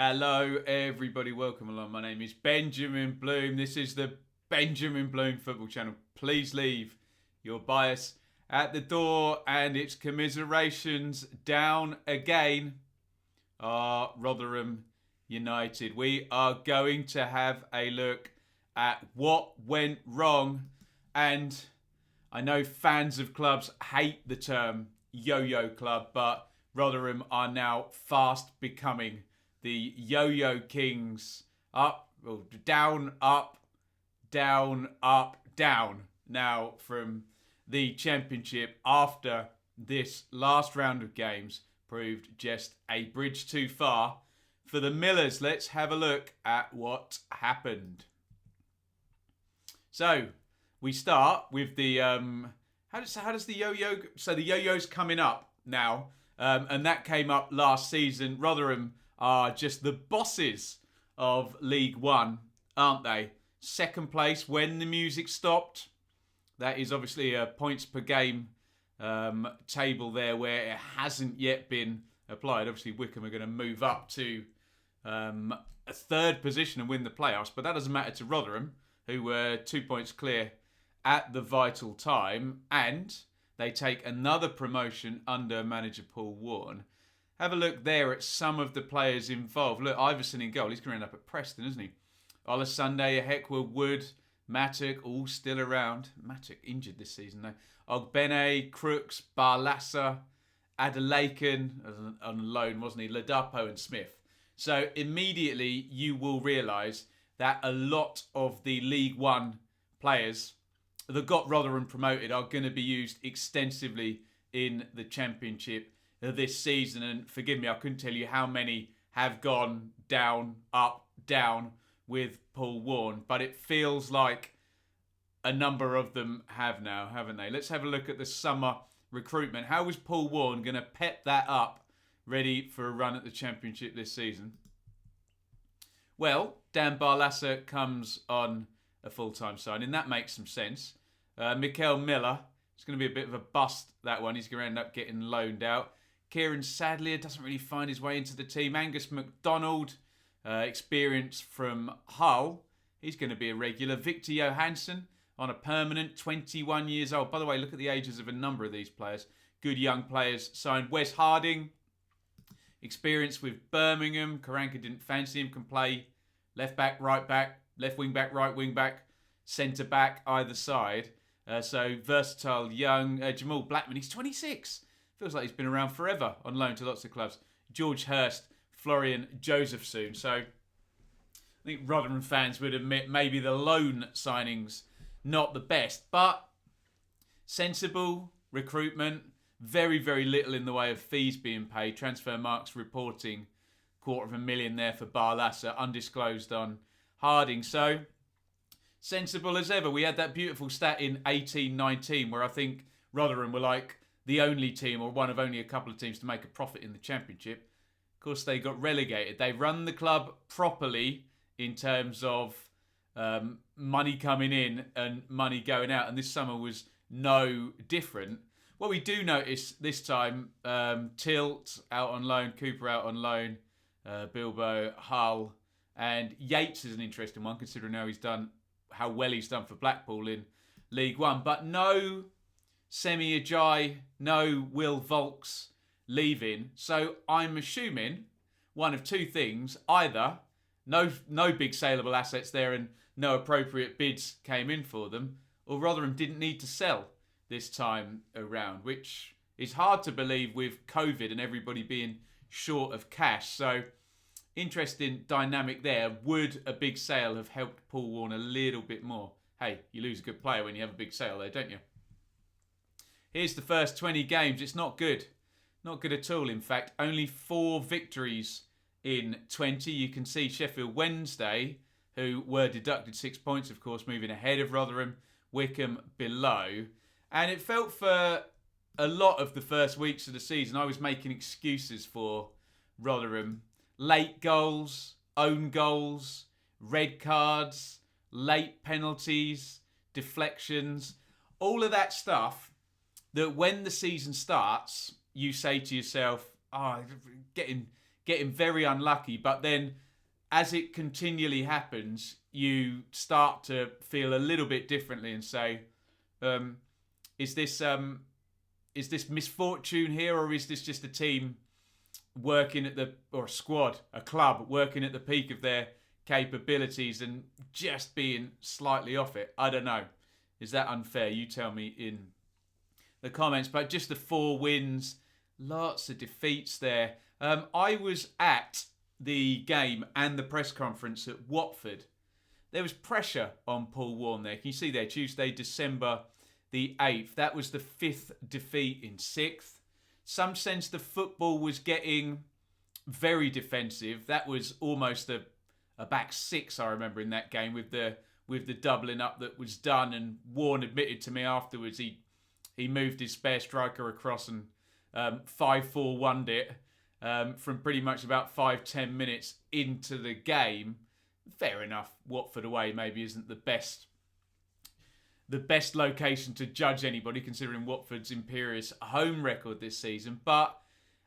Hello, everybody. Welcome along. My name is Benjamin Bloom. This is the Benjamin Bloom Football Channel. Please leave your bias at the door, and its commiserations down again are Rotherham United. We are going to have a look at what went wrong, and I know fans of clubs hate the term yo-yo club, but Rotherham are now fast becoming the yo-yo kings. Down, up, down, up, down now from the championship after this last round of games proved just a bridge too far for the Millers. Let's have a look at what happened. So we start with the how does the yo-yo? So the yo-yo's coming up now, and that came up last season. Rotherham are just the bosses of League One, aren't they? Second place when the music stopped. That is obviously a points per game table there where it hasn't yet been applied. Obviously, Wycombe are going to move up to a third position and win the playoffs, but that doesn't matter to Rotherham, who were 2 points clear at the vital time, and they take another promotion under manager Paul Warne. Have a look there at some of the players involved. Look, Iverson in goal. He's going to end up at Preston, isn't he? Olasande, Heckwell, Wood, Mattock, all still around. Mattock injured this season, though. Ogbene, Crooks, Barlassa, Adelaken, on loan, wasn't he? Ladapo and Smith. So immediately you will realise that a lot of the League One players that got Rotherham promoted are going to be used extensively in the Championship this season. And forgive me, I couldn't tell you how many have gone down, up, down with Paul Warne, but it feels like a number of them have now, haven't they? Let's have a look at the summer recruitment. How was Paul Warne going to pep that up, ready for a run at the Championship this season? Well, Dan Barlassa comes on a full-time signing. That makes some sense. Mikael Miller, it's going to be a bit of a bust, that one. He's going to end up getting loaned out. Kieran Sadlier doesn't really find his way into the team. Angus MacDonald, experience from Hull. He's going to be a regular. Victor Johansson on a permanent, 21 years old. By the way, look at the ages of a number of these players. Good young players signed. Wes Harding, experience with Birmingham. Karanka didn't fancy him, can play left back, right back, left wing back, right wing back, centre back, either side. So versatile young. Jamal Blackman, he's 26. Feels like he's been around forever on loan to lots of clubs. George Hurst, Florian Josephson. So I think Rotherham fans would admit maybe the loan signings not the best, but sensible recruitment. Very, very little in the way of fees being paid. Transfer Marks reporting $250,000 there for Barlassa, undisclosed on Harding. So sensible as ever. We had that beautiful stat in 18-19 where I think Rotherham were like the only team or one of only a couple of teams to make a profit in the Championship. Of course, they got relegated. They run the club properly in terms of money coming in and money going out. And this summer was no different. What we do notice this time, Tilt out on loan, Cooper out on loan, Bilbo, Hull, and Yates is an interesting one considering how well he's done for Blackpool in League One. But no Semi Ajayi, no Will Volks leaving. So I'm assuming one of two things. Either no big saleable assets there and no appropriate bids came in for them, or Rotherham didn't need to sell this time around, which is hard to believe with COVID and everybody being short of cash. So interesting dynamic there. Would a big sale have helped Paul Warne a little bit more? Hey, you lose a good player when you have a big sale there, don't you? Here's the first 20 games. It's not good. Not good at all, in fact. Only 4 victories in 20. You can see Sheffield Wednesday, who were deducted 6 points, of course, moving ahead of Rotherham. Wycombe below. And it felt for a lot of the first weeks of the season, I was making excuses for Rotherham. Late goals, own goals, red cards, late penalties, deflections, all of that stuff that when the season starts, you say to yourself, getting very unlucky. But then, as it continually happens, you start to feel a little bit differently and say, is this misfortune here, or is this just a team working or a squad, a club working at the peak of their capabilities and just being slightly off it? I don't know. Is that unfair? You tell me in the comments. But just the 4 wins, lots of defeats there. I was at the game and the press conference at Watford. There was pressure on Paul Warne there. Can you see there? Tuesday, December the 8th. That was the 5th defeat in 6th. Some sense the football was getting very defensive. That was almost a back 6, I remember, in that game with the doubling up that was done. And Warne admitted to me afterwards he moved his spare striker across and 5-4-1'd it from pretty much about 5-10 minutes into the game. Fair enough, Watford away maybe isn't the best location to judge anybody, considering Watford's imperious home record this season. But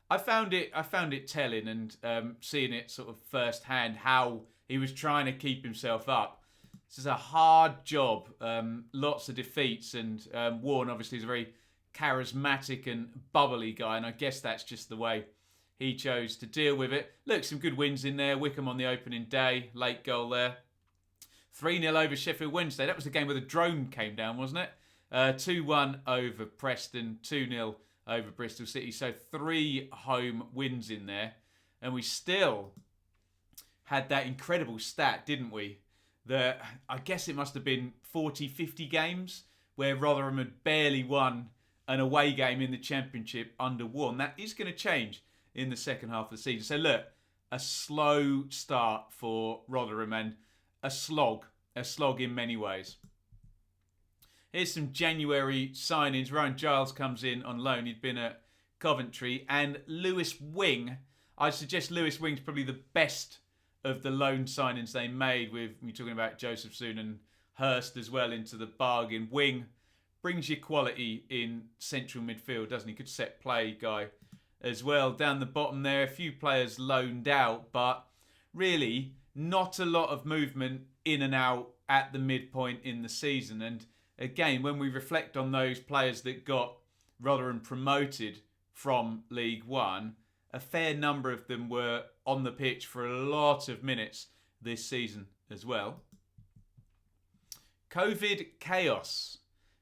I found it telling, and seeing it sort of firsthand how he was trying to keep himself up. This is a hard job, lots of defeats, and Warne obviously is a very charismatic and bubbly guy, and I guess that's just the way he chose to deal with it. Look, some good wins in there. Wickham on the opening day, late goal there. 3-0 over Sheffield Wednesday. That was the game where the drone came down, wasn't it? 2-1 over Preston, 2-0 over Bristol City. So 3 home wins in there. And we still had that incredible stat, didn't we? That I guess it must have been 40, 50 games where Rotherham had barely won an away game in the Championship under Warne. That is going to change in the second half of the season. So look, a slow start for Rotherham and a slog in many ways. Here's some January signings. Ryan Giles comes in on loan. He'd been at Coventry. And Lewis Wing, I'd suggest Lewis Wing's probably the best of the loan signings they made, with we're talking about Josephson and Hurst as well into the bargain. Wing brings you quality in central midfield, doesn't he? Good set play guy as well. Down the bottom there, a few players loaned out, but really not a lot of movement in and out at the midpoint in the season. And again, when we reflect on those players that got Rotherham promoted from League One, a fair number of them were on the pitch for a lot of minutes this season as well. COVID chaos.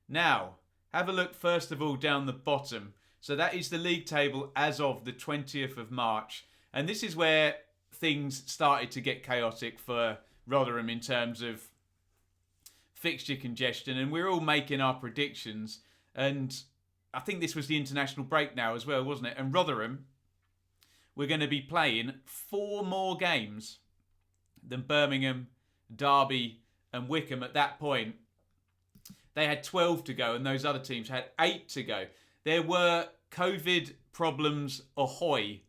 Now, have a look first of all down the bottom. So that is the league table as of the 20th of March. And this is where things started to get chaotic for Rotherham in terms of fixture congestion. And we're all making our predictions. And I think this was the international break now as well, wasn't it? And Rotherham, we're going to be playing 4 more games than Birmingham, Derby and Wickham at that point. They had 12 to go and those other teams had 8 to go. There were COVID problems ahoy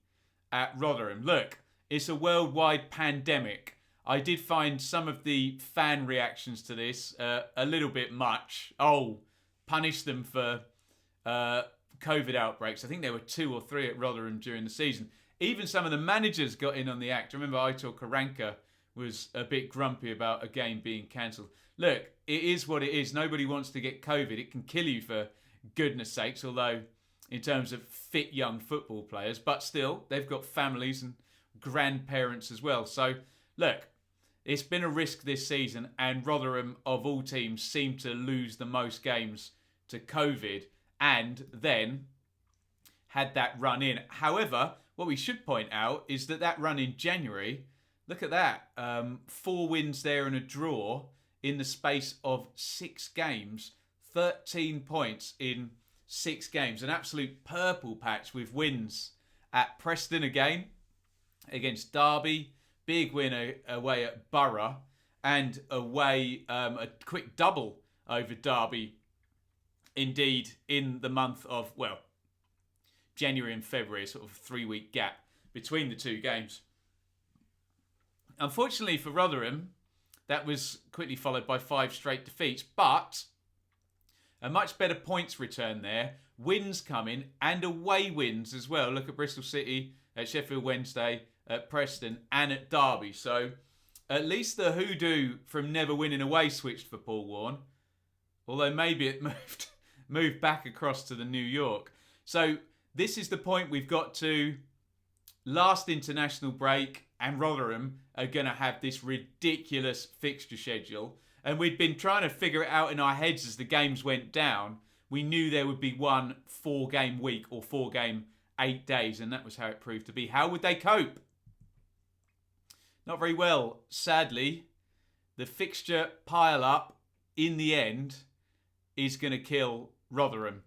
at Rotherham. Look, it's a worldwide pandemic. I did find some of the fan reactions to this a little bit much. Oh, punish them for COVID outbreaks. I think there were 2 or 3 at Rotherham during the season. Even some of the managers got in on the act. I remember Aitor Karanka was a bit grumpy about a game being cancelled. Look, it is what it is. Nobody wants to get COVID. It can kill you for goodness sakes, although in terms of fit young football players, but still, they've got families and grandparents as well. So, look, it's been a risk this season, and Rotherham, of all teams, seem to lose the most games to COVID, and then had that run in. However, what we should point out is that run in January, look at that, 4 wins there and a draw in the space of 6 games, 13 points in 6 games. An absolute purple patch with wins at Preston again, against Derby, big win away at Borough, and away a quick double over Derby. Indeed, in the month of, well, January and February, a sort of 3-week gap between the 2 games. Unfortunately for Rotherham, that was quickly followed by 5 straight defeats, but a much better points return there wins coming and away wins as well. Look at Bristol City, at Sheffield Wednesday, at Preston and at Derby. So at least the hoodoo from never winning away switched for Paul Warne. Although maybe it moved back across to the New York. So this is the point we've got to. Last international break, and Rotherham are going to have this ridiculous fixture schedule. And we'd been trying to figure it out in our heads as the games went down. We knew there would be one 4-game week or 4-game 8 days, and that was how it proved to be. How would they cope? Not very well. Sadly, the fixture pile-up in the end is going to kill Rotherham.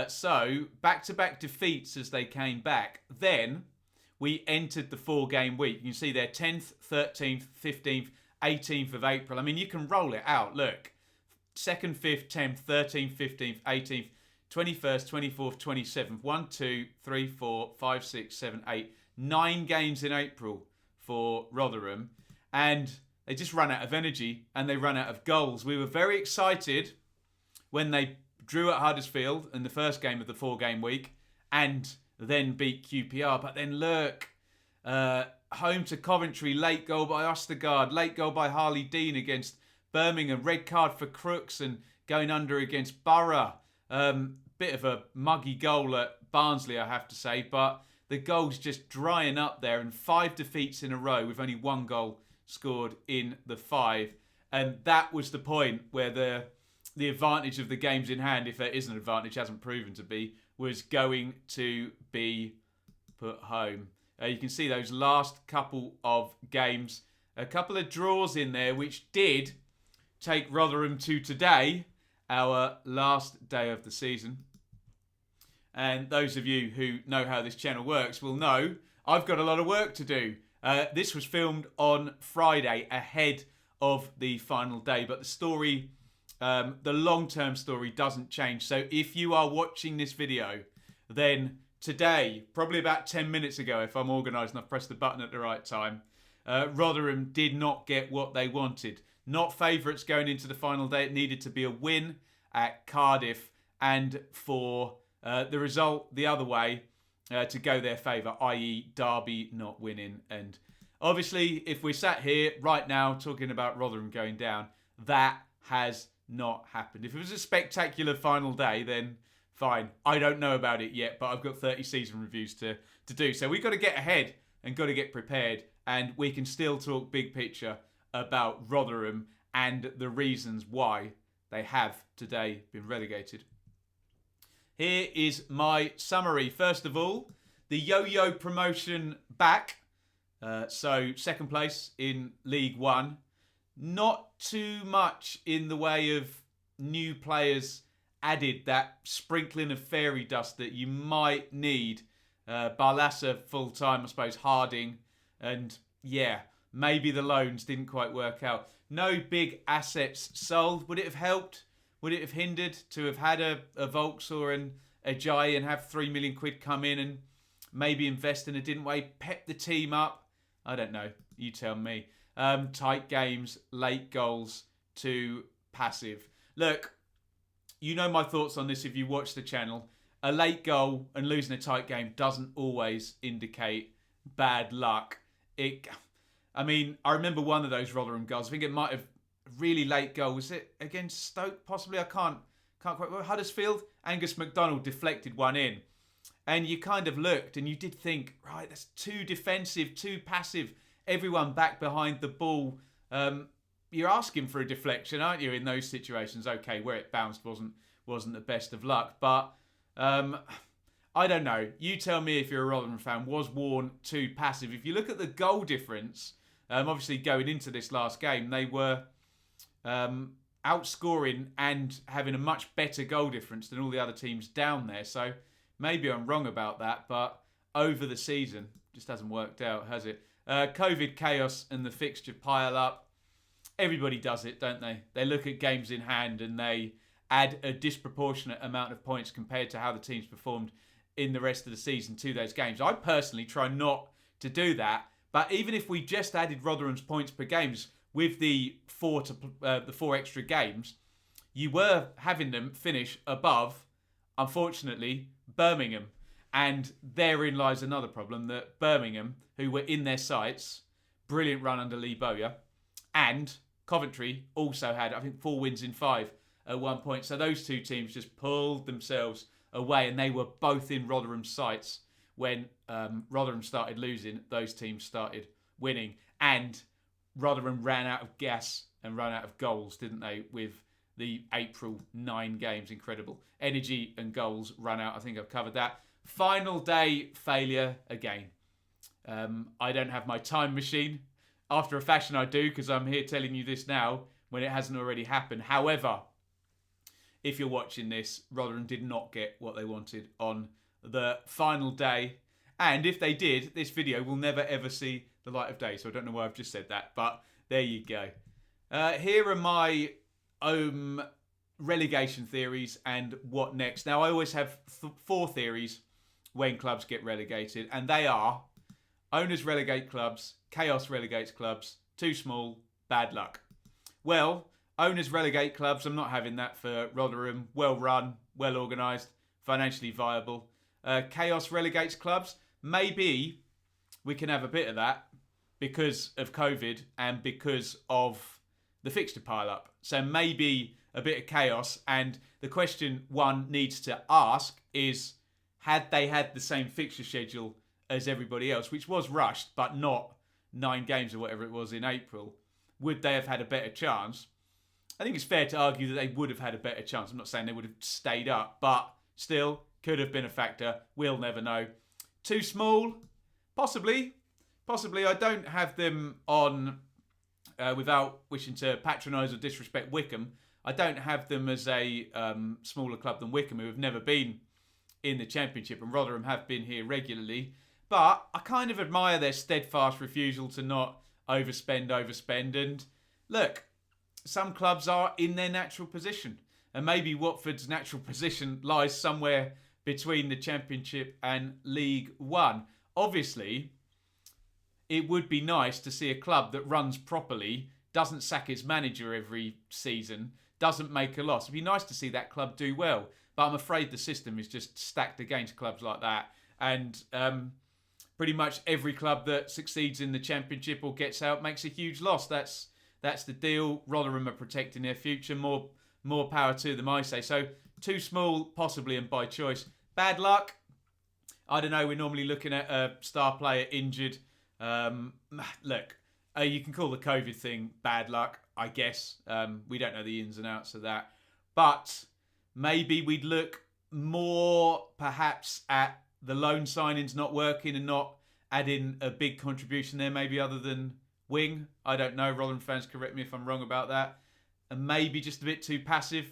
So, back-to-back defeats as they came back. Then we entered the 4-game week. You can see there 10th, 13th, 15th, 18th of April. I mean, you can roll it out. Look, 2nd, 5th, 10th, 13th, 15th, 18th, 21st, 24th, 27th. 1, 2, 3, 4, 5, 6, 7, 8. 9 games in April for Rotherham. And they just run out of energy and they run out of goals. We were very excited when they drew at Huddersfield in the first game of the 4-game week and then beat QPR. But then look, home to Coventry, late goal by Ostergaard, late goal by Harley Dean against Birmingham, red card for Crooks and going under against Borough. Bit of a muggy goal at Barnsley, I have to say, but the goal's just drying up there, and 5 defeats in a row with only 1 goal scored in the 5. And that was the point where the advantage of the games in hand, if there is an advantage, hasn't proven to be, was going to be put home. You can see those last couple of games. A couple of draws in there, which did take Rotherham to today, our last day of the season. And those of you who know how this channel works will know I've got a lot of work to do. This was filmed on Friday ahead of the final day, but the story, the long-term story doesn't change. So if you are watching this video, then today, probably about 10 minutes ago, if I'm organised and I've pressed the button at the right time, Rotherham did not get what they wanted. Not favourites going into the final day. It needed to be a win at Cardiff and for the result the other way to go their favour, i.e. Derby not winning. And obviously, if we're sat here right now talking about Rotherham going down, that has not happened. If it was a spectacular final day, then fine. I don't know about it yet, but I've got 30 season reviews to do. So we've got to get ahead and got to get prepared, and we can still talk big picture about Rotherham and the reasons why they have today been relegated. Here is my summary. First of all, the yo-yo promotion back. So second place in League One. Not too much in the way of new players added, that sprinkling of fairy dust that you might need. Barlassa full-time, I suppose, Harding. And yeah, maybe the loans didn't quite work out. No big assets sold. Would it have helped? Would it have hindered to have had a Vauxhall and a Jai and have £3 million come in and maybe invest in a different way, pep the team up? I don't know. You tell me. Tight games, late goals, too passive. Look, you know my thoughts on this if you watch the channel. A late goal and losing a tight game doesn't always indicate bad luck. I remember one of those Rotherham goals. I think it might have really late goal. Was it against Stoke? Possibly. I can't quite remember. Huddersfield. Angus MacDonald deflected one in. And you kind of looked and you did think, right, that's too defensive, too passive. Everyone back behind the ball. You're asking for a deflection, aren't you, in those situations? Okay, where it bounced wasn't the best of luck. But I don't know. You tell me if you're a Rotherham fan. Was Warne too passive? If you look at the goal difference, obviously going into this last game, they were outscoring and having a much better goal difference than all the other teams down there. So maybe I'm wrong about that, but over the season, just hasn't worked out, has it? COVID chaos and the fixture pile up. Everybody does it, don't they? They look at games in hand and they add a disproportionate amount of points compared to how the team's performed in the rest of the season to those games. I personally try not to do that, but even if we just added Rotherham's points per games with the four extra games, you were having them finish above unfortunately, Birmingham. And therein lies another problem, that Birmingham, who were in their sights, brilliant run under Lee Bowyer, and Coventry also had, I think, 4 wins in 5 at one point. So those two teams just pulled themselves away, and they were both in Rotherham's sights when Rotherham started losing. Those teams started winning, and Rotherham ran out of gas and ran out of goals, didn't they, with the April 9 games. Incredible. Energy and goals ran out. I think I've covered that. Final day failure again. I don't have my time machine. After a fashion I do, because I'm here telling you this now when it hasn't already happened. However, if you're watching this, Rotherham did not get what they wanted on the final day. And if they did, this video will never ever see the light of day. So I don't know why I've just said that, but there you go. Here are my relegation theories and what next. Now, I always have 4 theories when clubs get relegated, and they are: owners relegate clubs, chaos relegates clubs, too small, bad luck. Well, owners relegate clubs. I'm not having that for Rotherham. Well run, well organised, financially viable. Chaos relegates clubs. Maybe we can have a bit of that because of COVID and because of the fixture pile up. So maybe a bit of chaos. And the question one needs to ask is, had they had the same fixture schedule as everybody else, which was rushed, but not 9 games or whatever it was in April, would they have had a better chance? I think it's fair to argue that they would have had a better chance. I'm not saying they would have stayed up, but still could have been a factor. We'll never know. Too small? Possibly. Possibly. I don't have them on, without wishing to patronise or disrespect Wycombe, I don't have them as a smaller club than Wycombe, who have never been in the Championship, and Rotherham have been here regularly. But I kind of admire their steadfast refusal to not overspend. And look, some clubs are in their natural position. And maybe Watford's natural position lies somewhere between the Championship and League One. Obviously, it would be nice to see a club that runs properly, doesn't sack its manager every season, doesn't make a loss. It'd be nice to see that club do well. But I'm afraid the system is just stacked against clubs like that. And pretty much every club that succeeds in the Championship or gets out makes a huge loss. That's the deal. Rotherham are protecting their future. More power to them, I say. So too small, possibly, and by choice. Bad luck? I don't know. We're normally looking at a star player injured. Look, you can call the COVID thing bad luck, I guess. We don't know the ins and outs of that. But maybe we'd look more, perhaps, at the loan signings not working and not adding a big contribution there, maybe other than Wing. I don't know. Rotherham fans, correct me if I'm wrong about that. And maybe just a bit too passive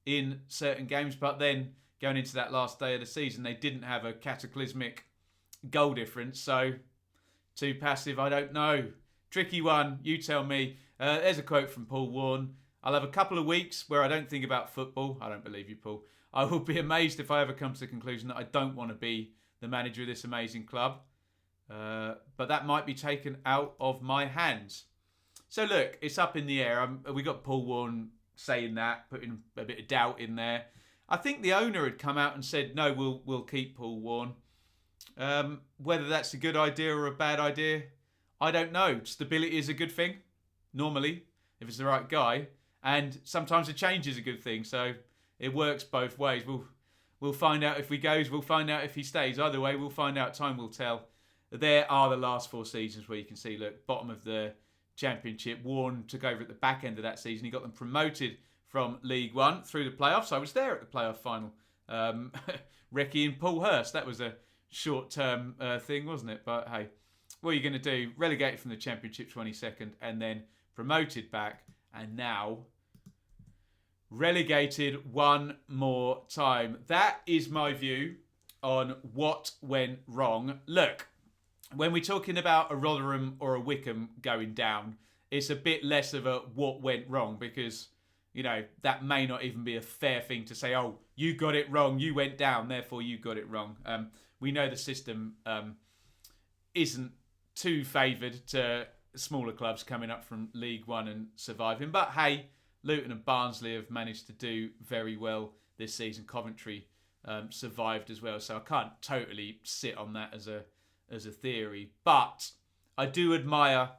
in certain games. But then going into that last day of the season, they didn't have a cataclysmic goal difference. So too passive, I don't know. Tricky one, you tell me. There's a quote from Paul Warne. I'll have a couple of weeks where I don't think about football. I don't believe you, Paul. I will be amazed if I ever come to the conclusion that I don't want to be the manager of this amazing club. But that might be taken out of my hands. So look, it's up in the air. We got Paul Warne saying that, putting a bit of doubt in there. I think the owner had come out and said, no, we'll keep Paul Warne. Whether that's a good idea or a bad idea, I don't know. Stability is a good thing, normally, if it's the right guy. And sometimes a change is a good thing. So it works both ways. We'll find out if he goes. We'll find out if he stays. Either way, we'll find out. Time will tell. There are the last 4 seasons where you can see, look, bottom of the Championship. Warne took over at the back end of that season. He got them promoted from League One through the playoffs. I was there at the playoff final. Recce and Paul Hurst. That was a short-term thing, wasn't it? But hey, what are you going to do? Relegated from the Championship 22nd and then promoted back. And now relegated one more time. That is my view on what went wrong. Look, when we're talking about a Rotherham or a Wycombe going down, it's a bit less of a what went wrong because, you know, that may not even be a fair thing to say, oh, you got it wrong, you went down, therefore you got it wrong. We know the system isn't too favoured to smaller clubs coming up from League One and surviving. But hey, Luton and Barnsley have managed to do very well this season. Coventry survived as well. So I can't totally sit on that as a theory. But I do admire...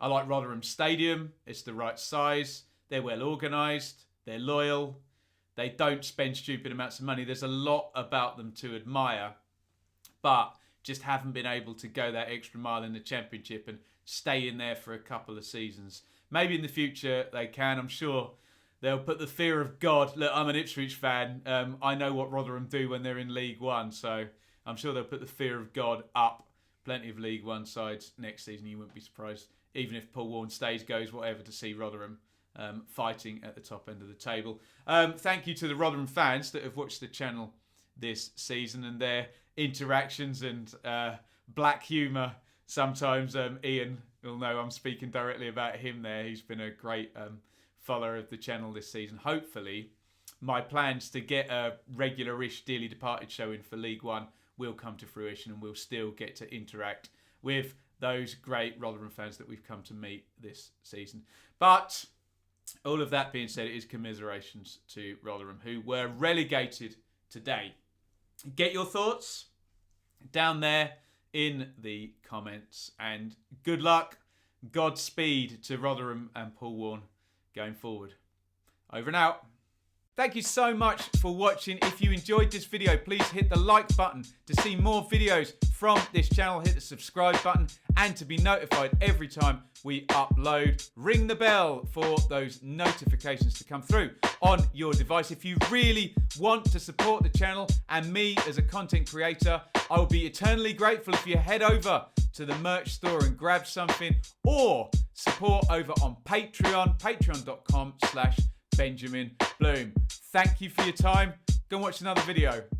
I like Rotherham Stadium. It's the right size. They're well organised. They're loyal. They don't spend stupid amounts of money. There's a lot about them to admire. But just haven't been able to go that extra mile in the Championship and stay in there for a couple of seasons. Maybe in the future they can. I'm sure they'll put the fear of God. Look, I'm an Ipswich fan. I know what Rotherham do when they're in League One. So I'm sure they'll put the fear of God up. Plenty of League One sides next season. You wouldn't be surprised. Even if Paul Warne stays, goes, whatever, to see Rotherham fighting at the top end of the table. Thank you to the Rotherham fans that have watched the channel this season and their interactions and black humour. Sometimes Iain will know I'm speaking directly about him there. He's been a great follower of the channel this season. Hopefully, my plans to get a regular-ish Dearly Departed show in for League One will come to fruition and we'll still get to interact with those great Rotherham fans that we've come to meet this season. But all of that being said, it is commiserations to Rotherham, who were relegated today. Get your thoughts down there in the comments. And good luck, Godspeed to Rotherham and Paul Warne going forward. Over and out. Thank you so much for watching. If you enjoyed this video, please hit the like button to see more videos from this channel. Hit the subscribe button and to be notified every time we upload. Ring the bell for those notifications to come through on your device. If you really want to support the channel and me as a content creator, I will be eternally grateful if you head over to the merch store and grab something, or support over on Patreon, patreon.com/Benjamin Bloom. Thank you for your time. Go and watch another video.